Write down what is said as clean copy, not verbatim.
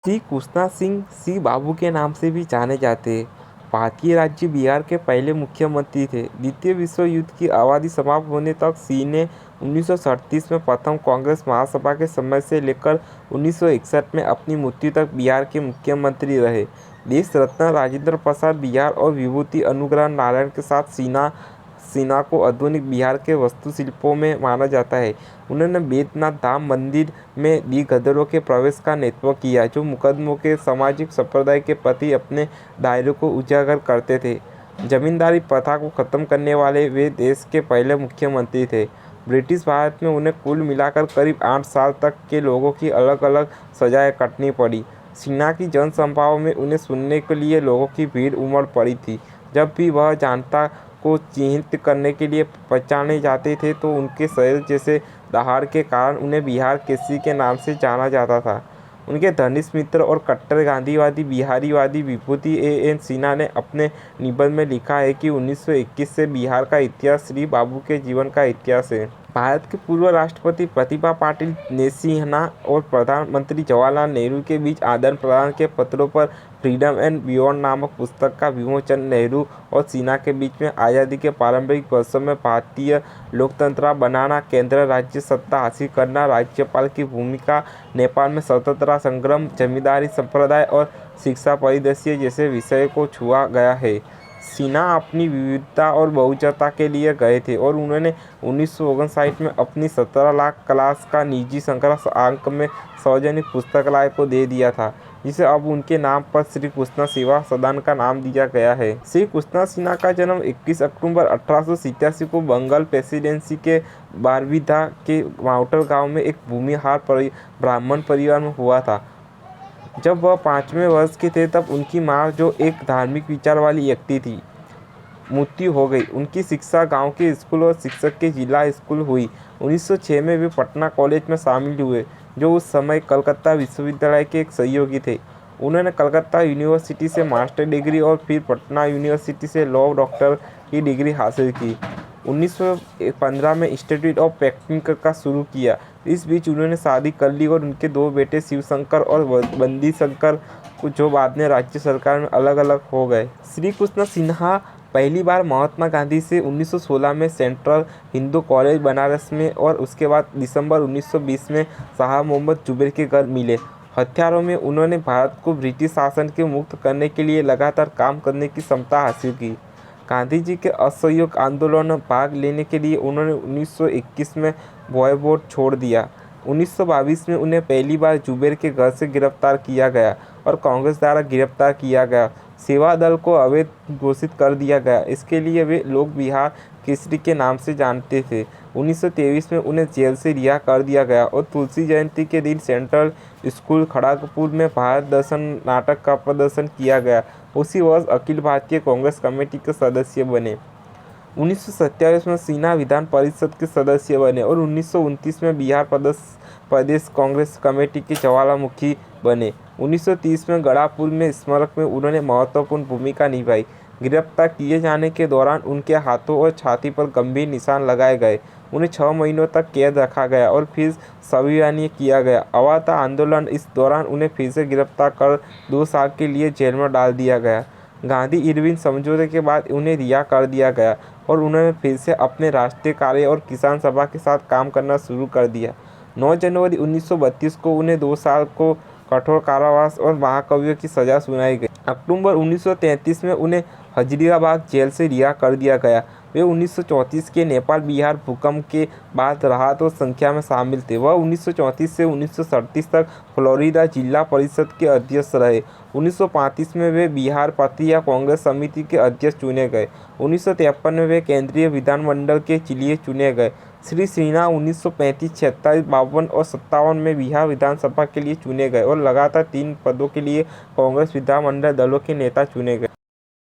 श्री कृष्णा सिंह सी बाबू के नाम से भी जाने जाते हैं। भारतीय राज्य बिहार के पहले मुख्यमंत्री थे। द्वितीय विश्व युद्ध की आबादी समाप्त होने तक सी ने 1937 में प्रथम कांग्रेस महासभा के समय से लेकर 1961 में अपनी मृत्यु तक बिहार के मुख्यमंत्री रहे। देश रत्न राजेंद्र प्रसाद बिहार और विभूति अनुग्रह नारायण के साथ सिन्हा को आधुनिक बिहार के वास्तुशिल्पों में माना जाता है। उन्होंने बैद्यनाथ धाम मंदिर में गद्दारों के प्रवेश का नेतृत्व किया, जो मुकदमों के सामाजिक संप्रदाय के प्रति अपने दायरे को उजागर करते थे। जमींदारी प्रथा को खत्म करने वाले वे देश के पहले मुख्यमंत्री थे। ब्रिटिश भारत में उन्हें कुल मिलाकर करीब 8 साल तक के लोगों की अलग अलग सजाएं काटनी पड़ी। सिन्हा की जनसभाओं में उन्हें सुनने के लिए लोगों की भीड़ उमड़ पड़ी थी। जब भी वह जनता को चिन्हित करने के लिए पहचाने जाते थे तो उनके शहर जैसे दहाड़ के कारण उन्हें बिहार केसरी के नाम से जाना जाता था। उनके घनिष्ठ मित्र और कट्टर गांधीवादी बिहारीवादी विभूति एन सिन्हा ने अपने निबंध में लिखा है कि 1921 से बिहार का इतिहास श्री बाबू के जीवन का इतिहास है। भारत के पूर्व राष्ट्रपति प्रतिभा पाटिल सिन्हा और प्रधानमंत्री जवाहरलाल नेहरू के बीच आदान प्रदान के पत्रों पर फ्रीडम एंड बियॉन्ड नामक पुस्तक का विमोचन। नेहरू और सिन्हा के बीच में आज़ादी के प्रारंभिक वर्षों में भारतीय लोकतंत्र बनाना, केंद्र राज्य सत्ता हासिल करना, राज्यपाल की भूमिका, नेपाल में स्वतंत्रता संग्राम, जमींदारी संप्रदाय और शिक्षा परिदृश्य जैसे विषयों को छुआ गया है। सिन्हा अपनी विविधता और बहुजता के लिए गए थे और उन्होंने 1959 में अपनी 17 लाख क्लास का निजी संग्रह अंक में सार्वजनिक पुस्तकालय को दे दिया था, जिसे अब उनके नाम पर श्री कृष्णा सेवा सदन का नाम दिया गया है। श्री कृष्णा सिन्हा का जन्म 21 अक्टूबर 1887 को बंगाल प्रेसिडेंसी के बारबीघा के माउटर गांव में एक भूमिहार ब्राह्मण परिवार में हुआ था। जब वह 5वें वर्ष के थे तब उनकी मां, जो एक धार्मिक विचार वाली व्यक्ति थी, मृत्यु हो गई। उनकी शिक्षा गांव के स्कूल और शिक्षक के जिला स्कूल हुई। 1906 में वे पटना कॉलेज में शामिल हुए, जो उस समय कलकत्ता विश्वविद्यालय के एक सहयोगी थे। उन्होंने कलकत्ता यूनिवर्सिटी से मास्टर डिग्री और फिर पटना यूनिवर्सिटी से लॉ डॉक्टर की डिग्री हासिल की। 1915 में इंस्टीट्यूट ऑफ टेक्निक का शुरू किया। इस बीच उन्होंने शादी कर ली और उनके 2 बेटे शिवशंकर और बंदी शंकर, जो बाद में राज्य सरकार में अलग अलग हो गए। श्री कृष्ण सिन्हा पहली बार महात्मा गांधी से 1916 में सेंट्रल हिंदू कॉलेज बनारस में और उसके बाद दिसंबर 1920 में शाह मोहम्मद जुबैर के घर मिले। हथियारों में उन्होंने भारत को ब्रिटिश शासन के मुक्त करने के लिए लगातार काम करने की क्षमता हासिल की। गांधी जी के असहयोग आंदोलन में भाग लेने के लिए उन्होंने 1921 में बॉयकॉट छोड़ दिया। 1922 में उन्हें पहली बार जुबैर के घर से गिरफ्तार किया गया और कांग्रेस द्वारा गिरफ्तार किया गया। सेवा दल को अवैध घोषित कर दिया गया। इसके लिए वे लोग बिहार केसरी के नाम से जानते थे। 1923 में उन्हें जेल से रिहा कर दिया गया और तुलसी जयंती के दिन सेंट्रल स्कूल खड़गपुर में भारत दर्शन नाटक का प्रदर्शन किया गया। उसी वर्ष अखिल भारतीय कांग्रेस कमेटी के सदस्य बने। 1927 में सिन्हा विधान परिषद के सदस्य बने और 1929 में बिहार प्रदेश कांग्रेस कमेटी के ज्वालामुखी बने। 1930 में गढ़ापुर में स्मारक में उन्होंने महत्वपूर्ण भूमिका निभाई। गिरफ्तार किए जाने के दौरान उनके हाथों और छाती पर गंभीर निशान लगाए गए। उन्हें 6 महीनों तक कैद रखा गया और फिर संविलियन किया गया। अवाता आंदोलन, इस दौरान उन्हें फिर से गिरफ्तार कर 2 साल के लिए जेल में डाल दिया गया। गांधी इरविन समझौते के बाद उन्हें रिहा कर दिया गया और उन्होंने फिर से अपने राष्ट्रीय कार्य और किसान सभा के साथ काम करना शुरू कर दिया। 9 जनवरी 1932 को उन्हें 2 साल को कठोर कारावास और महाकवियों की सजा सुनाई गई। अक्टूबर 1933 में उन्हें हजारीबाग जेल से रिहा कर दिया गया। वे 1934 के नेपाल बिहार भूकंप के बाद राहत और संख्या में शामिल थे। वह 1934 से 1937 तक फ्लोरिडा जिला परिषद के अध्यक्ष रहे। 1935 में वे बिहार प्रांतीय कांग्रेस समिति के अध्यक्ष चुने गए। 1953 में वे केंद्रीय विधानमंडल के लिए चुने गए। श्री सिन्हा 1935, 46, 52 और 57 में बिहार विधानसभा के लिए चुने गए और लगातार 3 पदों के लिए कांग्रेस विधानमंडल दलों के नेता चुने गए।